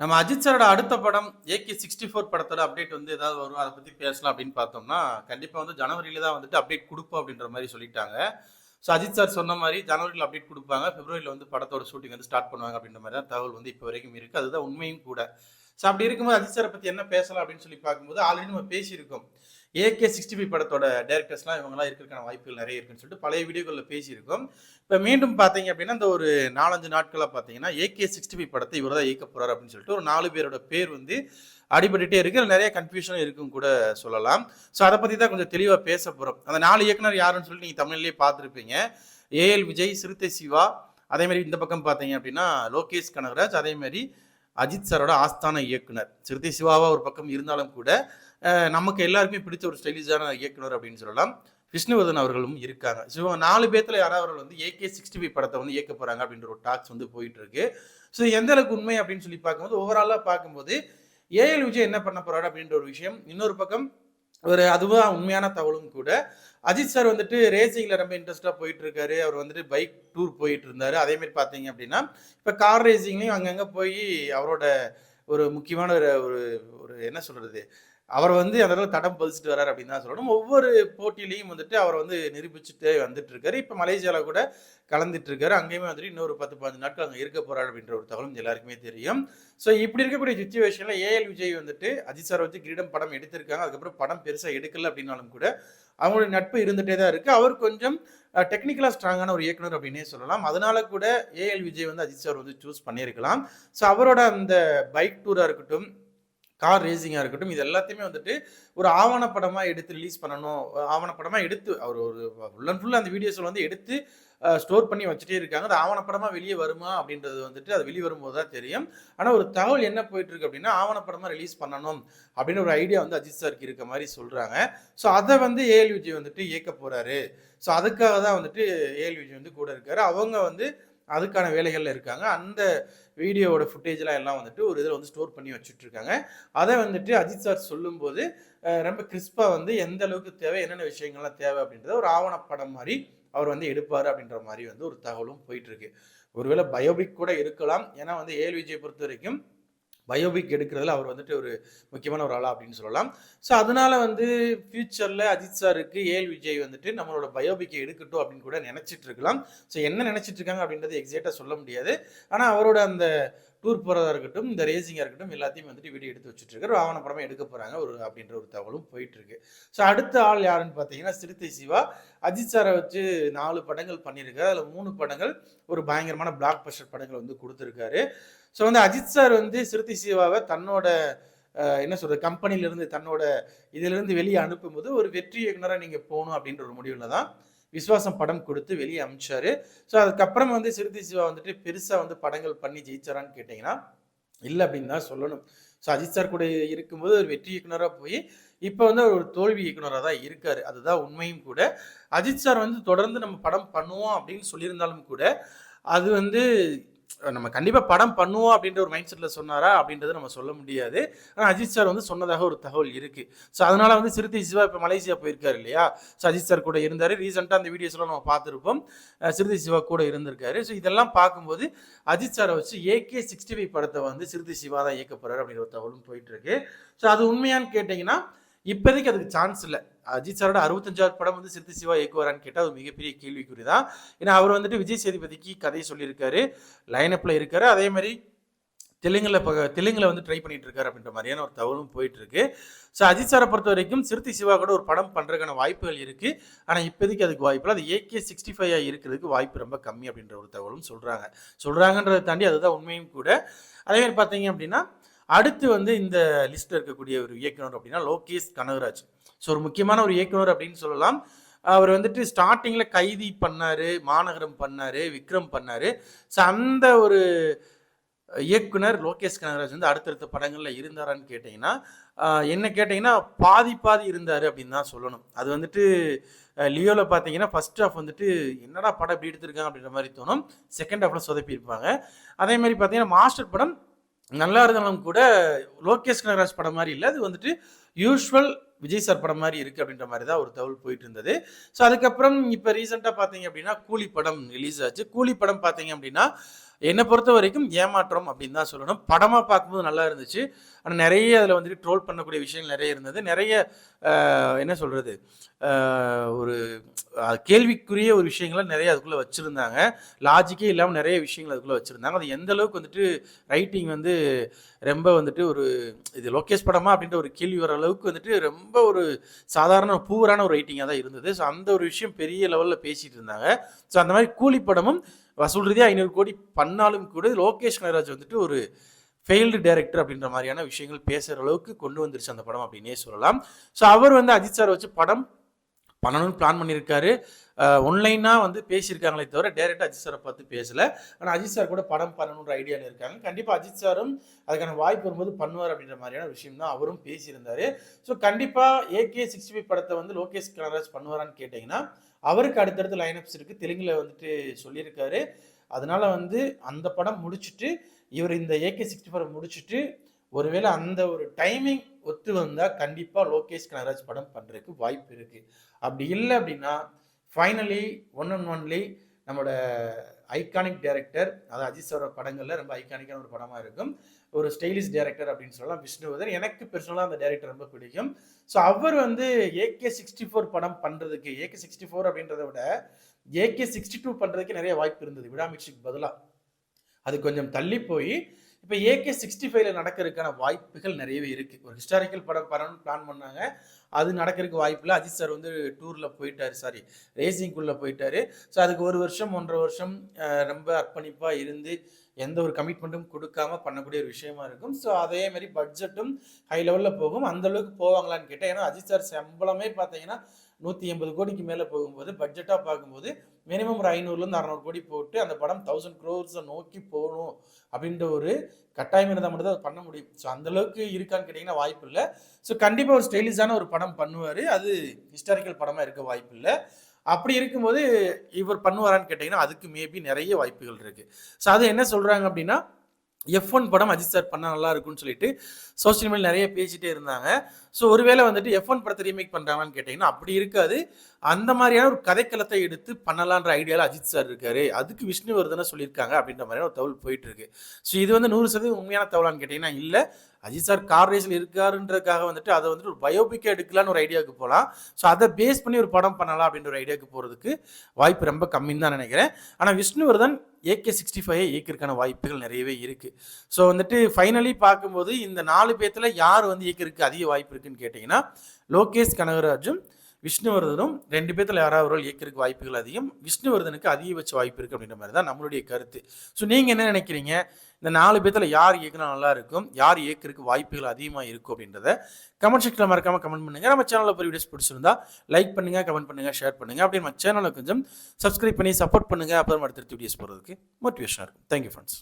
நம்ம அஜித் சாரோட அடுத்த படம் ஏகே 64 படத்தோட அப்டேட் வந்து ஏதாவது வரும் அதை பத்தி பேசலாம் அப்படின்னு பார்த்தோம்னா கண்டிப்பா வந்து ஜனவரியில தான் வந்துட்டு அப்டேட் கொடுப்போம் அப்படின்ற மாதிரி சொல்லிட்டாங்க. ஸோ அஜித் சார் சொன்ன மாதிரி ஜனவரியில் அப்டேட் கொடுப்பாங்க, பிப்ரவரியில் வந்து படத்தோட ஷூட்டிங் வந்து ஸ்டார்ட் பண்ணுவாங்க அப்படின்ற மாதிரி தான் தகவல் வந்து இப்போ வரைக்கும் இருக்கு. அதுதான் உண்மையும் கூட. ஸோ அப்படி இருக்கும்போது அஜித் சாரை பத்தி என்ன பேசலாம் அப்படின்னு சொல்லி பார்க்கும்போது ஆல்ரெடி நம்ம பேசியிருக்கோம். ஏகே 65 படத்தோட டேரக்டர்ஸ்லாம் இவங்கலாம் இருக்கிறதுக்கான வாய்ப்புகள் நிறைய இருக்குன்னு சொல்லிட்டு பழைய வீடியோக்களில் பேசியிருக்கோம். இப்போ மீண்டும் பார்த்தீங்க அப்படின்னா இந்த ஒரு 4-5 நாட்களாக பார்த்தீங்கன்னா ஏகே 65 படத்தை இவர் தான் இயக்க போறாரு அப்படின்னு சொல்லிட்டு ஒரு 4 பேரோட பேர் வந்து அடிபட்டுட்டே இருக்கு. நிறைய கன்ஃபியூஷன் இருக்கும் கூட சொல்லலாம். ஸோ அதை பற்றி தான் கொஞ்சம் தெளிவாக பேச போகிறோம். அந்த 4 இயக்குனர் யாருன்னு சொல்லிட்டு நீங்கள் தமிழ்லேயே பார்த்துருப்பீங்க. ஏஎல் விஜய், சிறுத்தை சிவா, அதே மாதிரி இந்த பக்கம் பார்த்தீங்க அப்படின்னா லோகேஷ் கனகராஜ், அதே மாதிரி அஜித் சாரோட ஆஸ்தான இயக்குனர் சிறுத்தை சிவாவா ஒரு பக்கம் இருந்தாலும் கூட நமக்கு எல்லாருக்குமே பிடிச்ச ஒரு ஸ்டைலிஷான இயக்குனர் அப்படின்னு சொல்லலாம் விஷ்ணுவர்தன் அவர்களும் இருக்காங்க. ஸோ 4 பேர்த்துல யாராவது வந்து ஏகே 65 படத்தை வந்து இயக்க போறாங்க அப்படின்ற ஒரு டாக்ஸ் வந்து போயிட்டு இருக்கு. ஸோ எந்த அளவுக்கு உண்மை அப்படின்னு சொல்லி பார்க்கும்போது ஓவராலா பார்க்கும்போது ஏஎல் விஜய் என்ன பண்ண போறாரு அப்படின்ற ஒரு விஷயம் இன்னொரு பக்கம் ஒரு அதுவும் உண்மையான தகவலும் கூட. அஜித் சார் வந்துட்டு ரேசிங்ல ரொம்ப இன்ட்ரெஸ்டா போயிட்டு இருக்காரு. அவர் வந்துட்டு பைக் டூர் போயிட்டு இருந்தாரு. அதே மாதிரி பாத்தீங்க அப்படின்னா இப்ப கார் ரேசிங்லயும் அங்கங்க போய் அவரோட ஒரு முக்கியமான ஒரு ஒரு என்ன சொல்றது, அவர் வந்து அந்த தடம் பதிச்சுட்டு வர்றாரு அப்படின்னு தான் சொல்லணும். ஒவ்வொரு போட்டியிலையும் வந்துட்டு அவர் வந்து நிரூபிச்சுட்டே வந்துட்டு இருக்காரு. இப்போ மலேசியால கூட கலந்துட்டு இருக்காரு. அங்கேயுமே வந்துட்டு இன்னொரு 10-15 நாட்கள் அங்கே இருக்க போறாரு அப்படின்ற ஒரு தகவலும் எல்லாருக்குமே தெரியும். ஸோ இப்படி இருக்கக்கூடிய சுச்சுவேஷன்ல ஏஎல் விஜய் வந்துட்டு அஜித் சார் வச்சு கிரீடம் படம் எடுத்திருக்காங்க. அதுக்கப்புறம் படம் பெருசா எடுக்கல அப்படின்னாலும் கூட அவங்களுடைய நட்பு இருந்துட்டே தான் இருக்கு. அவர் கொஞ்சம் டெக்னிக்கலா ஸ்ட்ராங்கான ஒரு இயக்குனர் அப்படின்னே சொல்லலாம். அதனால கூட ஏஎல் விஜய் வந்து அஜித் சார் வந்து சூஸ் பண்ணியிருக்கலாம். ஸோ அவரோட அந்த பைக் டூரா இருக்கட்டும், கார் ரேசிங்காக இருக்கட்டும், இது எல்லாத்தையுமே வந்துட்டு ஒரு ஆவணப்படமாக எடுத்து ரிலீஸ் பண்ணணும். ஆவணப்படமாக எடுத்து அவர் ஒரு ஃபுல் அண்ட் ஃபுல் அந்த வீடியோஸில் வந்து எடுத்து ஸ்டோர் பண்ணி வச்சுட்டே இருக்காங்க. அது ஆவணப்படமாக வெளியே வருமா அப்படின்றது வந்துட்டு அது வெளியே வரும்போது தான் தெரியும். ஆனால் ஒரு தகவல் என்ன போயிட்டு இருக்கு அப்படின்னா ஆவணப்படமாக ரிலீஸ் பண்ணணும் அப்படின்னு ஒரு ஐடியா வந்து அஜித் சாருக்கு இருக்க மாதிரி சொல்கிறாங்க. ஸோ அதை வந்து ஏஎல் விஜய் வந்துட்டு இயக்க போகிறாரு. ஸோ அதுக்காக தான் வந்துட்டு ஏஎல் விஜய் வந்து கூட இருக்காரு. அவங்க வந்து அதுக்கான வேலைகள்ல இருக்காங்க. அந்த வீடியோவோட ஃபுட்டேஜ்லாம் எல்லாம் வந்துட்டு ஒரு இதில் வந்து ஸ்டோர் பண்ணி வச்சுட்டு இருக்காங்க. அதை வந்துட்டு அஜித் சார் சொல்லும்போது ரொம்ப கிறிஸ்பாக வந்து எந்த அளவுக்கு தேவை, என்னென்ன விஷயங்கள்லாம் தேவை அப்படின்றத ஒரு ஆவணப்படம் மாதிரி அவர் வந்து எடுப்பார் அப்படின்ற மாதிரி வந்து ஒரு தகவலும் போயிட்டு இருக்கு. ஒருவேளை பயோபிக் கூட இருக்கலாம். ஏன்னா வந்து ஏஎல் விஜய் பொறுத்த வரைக்கும் பயோபிக் எடுக்கிறதுல அவர் வந்துட்டு ஒரு முக்கியமான ஒரு ஆளா அப்படின்னு சொல்லலாம். ஸோ அதனால வந்து ஃபியூச்சரில் அஜித் சாருக்கு ஏஎல் விஜய் வந்துட்டு நம்மளோட பயோபிக்கை எடுக்கட்டும் அப்படின்னு கூட நினச்சிட்டு இருக்கலாம். ஸோ என்ன நினச்சிட்டு இருக்காங்க அப்படின்றது எக்ஸாக்டாக சொல்ல முடியாது. ஆனால் அவரோட அந்த டூர் போகிறதா இருக்கட்டும், இந்த ரேசிங்காக இருக்கட்டும், எல்லாத்தையும் வந்துட்டு வீடியோ எடுத்து வச்சுட்டு இருக்காரு. ஒரு ஆவணப்படமாக எடுக்க போகிறாங்க ஒரு அப்படின்ற ஒரு தகவலும் போயிட்டு இருக்கு. ஸோ அடுத்த ஆள் யாருன்னு பார்த்தீங்கன்னா சிறுத்தை சிவா. அஜித் சாரை வச்சு 4 படங்கள் பண்ணியிருக்காரு. அதில் 3 படங்கள் ஒரு பயங்கரமான பிளாக் பஸ்டர் படங்கள் வந்து கொடுத்துருக்காரு. ஸோ வந்து அஜித் சார் வந்து சிறுத்தை சிவாவை தன்னோட என்ன சொல்றது கம்பெனியிலிருந்து தன்னோட இதிலிருந்து வெளியே அனுப்பும்போது ஒரு வெற்றி இயக்குனராக நீங்கள் போகணும் அப்படின்ற ஒரு முடிவில் தான் விஸ்வாசம் படம் கொடுத்து வெளியே அனுப்பிச்சாரு. ஸோ அதுக்கப்புறம் வந்து சிறுத்தை சிவா வந்துட்டு பெருசாக வந்து படங்கள் பண்ணி ஜெயிச்சாரான்னு கேட்டிங்கன்னா இல்லை அப்படின்னு தான் சொல்லணும். ஸோ அஜித் சார் கூட இருக்கும்போது ஒரு வெற்றி இயக்குனராக போய் இப்போ வந்து ஒரு தோல்வி இயக்குனராக தான் இருக்காரு. அதுதான் உண்மையும் கூட. அஜித் சார் வந்து தொடர்ந்து நம்ம படம் பண்ணுவோம் அப்படின்னு சொல்லியிருந்தாலும் கூட அது வந்து நம்ம கண்டிப்பா படம் பண்ணுவோம் அப்படின்ற ஒரு மைண்ட் செட்ல சொன்னாரா அப்படின்றத நம்ம சொல்ல முடியாது. ஆனா அஜித் சார் வந்து சொன்னதாக ஒரு தகவல் இருக்கு. ஸோ அதனால வந்து சிறுத்தை சிவா இப்போ மலேசியா போயிருக்காரு இல்லையா? ஸோ அஜித் சார் கூட இருந்தாரு. ரீசெண்டாக அந்த வீடியோஸ்லாம் நம்ம பார்த்துருப்போம். சிறுத்தை சிவா கூட இருந்திருக்காரு. ஸோ இதெல்லாம் பார்க்கும்போது அஜித் சாரை வச்சு ஏகே 65 படத்தை வந்து சிறுத்தை சிவா தான் இயக்க போறாரு அப்படின்ற ஒரு தகவலும் போயிட்டு இருக்கு. ஸோ அது உண்மையான்னு கேட்டீங்கன்னா இப்போதைக்கு அதுக்கு சான்ஸ் இல்லை. அஜித் சாரோட 65வது படம் வந்து சிறுத்தை சிவா இயக்குவாரான்னு கேட்டால் அது மிகப்பெரிய கேள்விக்குறி தான். ஏன்னா அவர் வந்துட்டு விஜய் சேதுபதிக்கு கதையை சொல்லியிருக்காரு, லைனப்பில் இருக்காரு. அதே மாதிரி தெலுங்குல வந்து ட்ரை பண்ணிட்டு இருக்காரு அப்படின்ற மாதிரியான ஒரு தகவலும் போயிட்டு இருக்கு. ஸோ அஜித் சாரை பொறுத்த வரைக்கும் சிறுத்தை சிவா கூட ஒரு படம் பண்றதுக்கான வாய்ப்புகள் இருக்கு. ஆனால் இப்போதைக்கு அதுக்கு வாய்ப்பு இல்லை. அது ஏகே 65 இருக்கிறதுக்கு வாய்ப்பு ரொம்ப கம்மி அப்படின்ற ஒரு தகவலும் சொல்றாங்கன்றதை தாண்டி அதுதான் உண்மையும் கூட. அதே மாதிரி பார்த்தீங்க அப்படின்னா அடுத்து வந்து இந்த லிஸ்ட்ல இருக்கக்கூடிய ஒரு இயக்குனர் அப்படின்னா லோகேஷ் கனகராஜ். ஸோ ஒரு முக்கியமான ஒரு இயக்குனர் அப்படின்னு சொல்லலாம். அவர் வந்துட்டு ஸ்டார்டிங்ல கைதி பண்ணாரு, மாநகரம் பண்ணாரு, விக்ரம் பண்ணாரு. ஸோ அந்த ஒரு இயக்குனர் லோகேஷ் கனகராஜ் வந்து அடுத்தடுத்த படங்கள்ல இருந்தாரான்னு கேட்டீங்கன்னா என்ன கேட்டீங்கன்னா பாதி பாதி இருந்தாரு அப்படின்னு தான் சொல்லணும். அது வந்துட்டு லியோல பார்த்தீங்கன்னா ஃபர்ஸ்ட் ஹாஃப் வந்துட்டு என்னடா படம் இப்படி எடுத்திருக்காங்க அப்படின்ற மாதிரி தோணும். செகண்ட் ஹாஃப்ல சொதப்பி இருப்பாங்க. அதே மாதிரி பார்த்தீங்கன்னா மாஸ்டர் படம் நல்லா இருந்தாலும் கூட லோகேஷ் கனகராஜ் படம் மாதிரி இல்லை. அது வந்துட்டு யூஸ்வல் விஜய் சார் படம் மாதிரி இருக்குது அப்படின்ற மாதிரி தான் ஒரு தகவல் போயிட்டு இருந்தது. ஸோ அதுக்கப்புறம் இப்போ ரீசெண்டாக பார்த்தீங்க அப்படின்னா கூலி படம் ரிலீஸ் ஆச்சு. கூலி படம் பார்த்தீங்க அப்படின்னா என்னை பொறுத்த வரைக்கும் ஏமாற்றம் அப்படின்னு தான் சொல்லணும். படமாக பார்க்கும்போது நல்லா இருந்துச்சு. ஆனால் நிறைய அதில் வந்துட்டு ட்ரோல் பண்ணக்கூடிய விஷயங்கள் நிறைய இருந்தது. நிறைய என்ன சொல்கிறது, ஒரு கேள்விக்குரிய ஒரு விஷயங்களை நிறைய அதுக்குள்ளே வச்சுருந்தாங்க. லாஜிக்கே இல்லாமல் நிறைய விஷயங்கள் அதுக்குள்ளே வச்சுருந்தாங்க. அது எந்த அளவுக்கு வந்துட்டு ரைட்டிங் வந்து ரொம்ப வந்துட்டு ஒரு இது லோகேஷ் படமா அப்படின்ற ஒரு கேள்வி வர அளவுக்கு வந்துட்டு ரொம்ப ஒரு சாதாரண பூவரான ஒரு ரைட்டிங்காக தான் இருந்தது. ஸோ அந்த ஒரு விஷயம் பெரிய லெவலில் பேசிகிட்டு இருந்தாங்க. ஸோ அந்த மாதிரி கூலி படமும் வசூல் ரீதியாக 500 கோடி பண்ணாலும் கூட லோகேஷ் கனகராஜ் வந்துட்டு ஒரு ஃபெயில்டு டைரக்டர் அப்படின்ற மாதிரியான விஷயங்கள் பேசுகிற அளவுக்கு கொண்டு வந்துருச்சு அந்த படம் அப்படின்னே சொல்லலாம். ஸோ அவர் வந்து அஜித் சார் வச்சு படம் பண்ணணும்னு பிளான் பண்ணியிருக்காரு. ஒன்லைனாக வந்து பேசியிருக்காங்களே தவிர டேரெக்டாக அஜித் சாரை பார்த்து பேசலை. ஆனால் அஜித் சார் கூட படம் பண்ணணுன்ற ஐடியாவில் இருக்காங்க. கண்டிப்பாக அஜித் சாரும் அதுக்கான வாய்ப்பு வரும்போது பண்ணுவார் அப்படின்ற மாதிரியான விஷயம் தான் அவரும் பேசியிருந்தார். ஸோ கண்டிப்பாக AK-65 படத்தை வந்து லோகேஷ் கனகராஜ் பண்ணுவாரான்னு கேட்டிங்கன்னா அவருக்கு அடுத்தடுத்து லைனப்ஸ் இருக்குது. தெலுங்கில் வந்துட்டு சொல்லியிருக்காரு. அதனால வந்து அந்த படம் முடிச்சுட்டு இவர் இந்த AK-64 முடிச்சுட்டு ஒருவேளை அந்த ஒரு டைமிங் ஒத்து வந்தால் கண்டிப்பாக லோகேஷ் கனகராஜ் படம் பண்ணுறதுக்கு வாய்ப்பு இருக்குது. அப்படி இல்லை அப்படின்னா ஃபைனலி ஒன் அண்ட் ஒன்லி நம்மளோட ஐகானிக் டைரக்டர், அதாவது அஜித் சாரோட படங்களில் ரொம்ப ஐகானிக்கான ஒரு படமாக இருக்கும். ஒரு ஸ்டைலிஷ் டைரக்டர் அப்படின்னு சொல்லலாம் விஷ்ணுவர்தன். எனக்கு பர்சனலாக அந்த டைரக்டர் ரொம்ப பிடிக்கும். ஸோ அவர் வந்து AK-64 படம் பண்ணுறதுக்கு AK-64 அப்படின்றத விட AK-62 பண்ணுறதுக்கு நிறைய வாய்ப்பு இருந்தது விடாமுயற்சிக்கு பதிலாக. அது கொஞ்சம் தள்ளி போய் இப்போ AK-65 நடக்கிறதுக்கான வாய்ப்புகள் நிறையவே இருக்குது. ஒரு ஹிஸ்டாரிக்கல் படம் பண்ணணும்னு பிளான் பண்ணாங்க. அது நடக்கிறதுக்கு வாய்ப்பு இல்லை. அஜித் சார் வந்து டூரில் போயிட்டார், ரேசிங்குள்ளே போயிட்டார். ஸோ அதுக்கு 1 வருஷம் 1.5 வருஷம் ரொம்ப அர்ப்பணிப்பாக இருந்து எந்த ஒரு கமிட்மெண்ட்டும் கொடுக்காம பண்ணக்கூடிய ஒரு விஷயமா இருக்கும். ஸோ அதே மாதிரி பட்ஜெட்டும் ஹை லெவலில் போகும். அந்த அளவுக்கு போவாங்களான்னு கேட்டேன். ஏன்னா அஜித் சார் சம்பளமே பார்த்தீங்கன்னா 180 கோடிக்கு மேலே போகும்போது பட்ஜெட்டாக பார்க்கும்போது மினிமம் ஒரு 500லேருந்து 600 கோடி போட்டு அந்த படம் 1000 crores நோக்கி போகணும் அப்படின்ற ஒரு கட்டாயம் இருந்தால் மட்டும் தான் பண்ண முடியும். ஸோ அந்தளவுக்கு இருக்கான்னு கேட்டிங்கன்னா வாய்ப்பு இல்லை. ஸோ கண்டிப்பாக ஒரு ஸ்டைலிஷான ஒரு படம் பண்ணுவார். அது ஹிஸ்டாரிக்கல் படமாக இருக்க வாய்ப்பு இல்லை. அப்படி இருக்கும்போது இவர் பண்ணுவாரான்னு கேட்டிங்கன்னா அதுக்கு மேபி நிறைய வாய்ப்புகள் இருக்குது. ஸோ அது என்ன சொல்கிறாங்க அப்படின்னா F1 படம் அஜித் சார் பண்ணால் நல்லா இருக்கும்னு சொல்லிட்டு சோசியல் மீடியா நிறைய பேசிகிட்டே இருந்தாங்க. ஸோ ஒருவேளை வந்துட்டு F1 படத்தை ரீமேக் பண்ணுறாங்கன்னு கேட்டிங்கன்னா அப்படி இருக்காது. அந்த மாதிரியான ஒரு கதைக்களத்தை எடுத்து பண்ணலான்ற ஐடியாவில் அஜித் சார் இருக்காரு. அதுக்கு விஷ்ணுவர்தனை சொல்லியிருக்காங்க அப்படின்ற மாதிரியான ஒரு தகவல் போயிட்டு இருக்கு. ஸோ இது வந்து 100% உண்மையான தகவலான்னு கேட்டிங்கன்னா இல்லை. அஜித் சார் கார் ரேஸில் இருக்காருன்றதுக்காக வந்துட்டு அதை வந்துட்டு ஒரு பயோபிக்காக எடுக்கலான்னு ஒரு ஐடியாவுக்கு போகலாம். ஸோ அதை பேஸ் பண்ணி ஒரு படம் பண்ணலாம் அப்படின்ற ஒரு ஐடியாவுக்கு போகிறதுக்கு வாய்ப்பு ரொம்ப கம்மின்னு தான் நினைக்கிறேன். ஆனால் விஷ்ணுவர்தன் AK-65 இயக்கிறதுக்கான வாய்ப்புகள் நிறையவே இருக்குது. ஸோ வந்துட்டு ஃபைனலி பார்க்கும்போது இந்த 4 பேர்த்தில் யார் வந்து இயக்கிறதுக்கு அதிக வாய்ப்பு இருக்குன்னு கேட்டிங்கன்னா லோகேஷ் கனகராஜும் விஷ்ணுவர்தனும் 2 பேர்த்தில் யாராவது ஒரு இயக்கிறதுக்கு வாய்ப்புகள் அதிகம். விஷ்ணுவர்தனுக்கு அதிகபட்ச வாய்ப்பு இருக்குது அப்படின்ற மாதிரி தான் நம்மளுடைய கருத்து. ஸோ நீங்கள் என்ன நினைக்கிறீங்க? இந்த 4 பேர்த்தில் யார் இயக்குனா நல்லா இருக்கும், யார் இயக்கிறதுக்கு வாய்ப்புகள் அதிகமாக இருக்கும் அப்படின்றத கமெண்ட் செக்ஷனில் மறக்காமல் கமெண்ட் பண்ணுங்கள். நம்ம சேனலில் போய் வீடியோஸ் பிடிச்சிருந்தா லைக் பண்ணுங்கள், கமெண்ட் பண்ணுங்கள், ஷேர் பண்ணுங்கள். அப்படி நம்ம சேனலை கொஞ்சம் சப்ஸ்கிரைப் பண்ணி சப்போர்ட் பண்ணுங்கள். அப்புறம் அடுத்த வீடியோஸ் போகிறதுக்கு மோட்டிவேஷனாக இருக்கும். Thank you friends.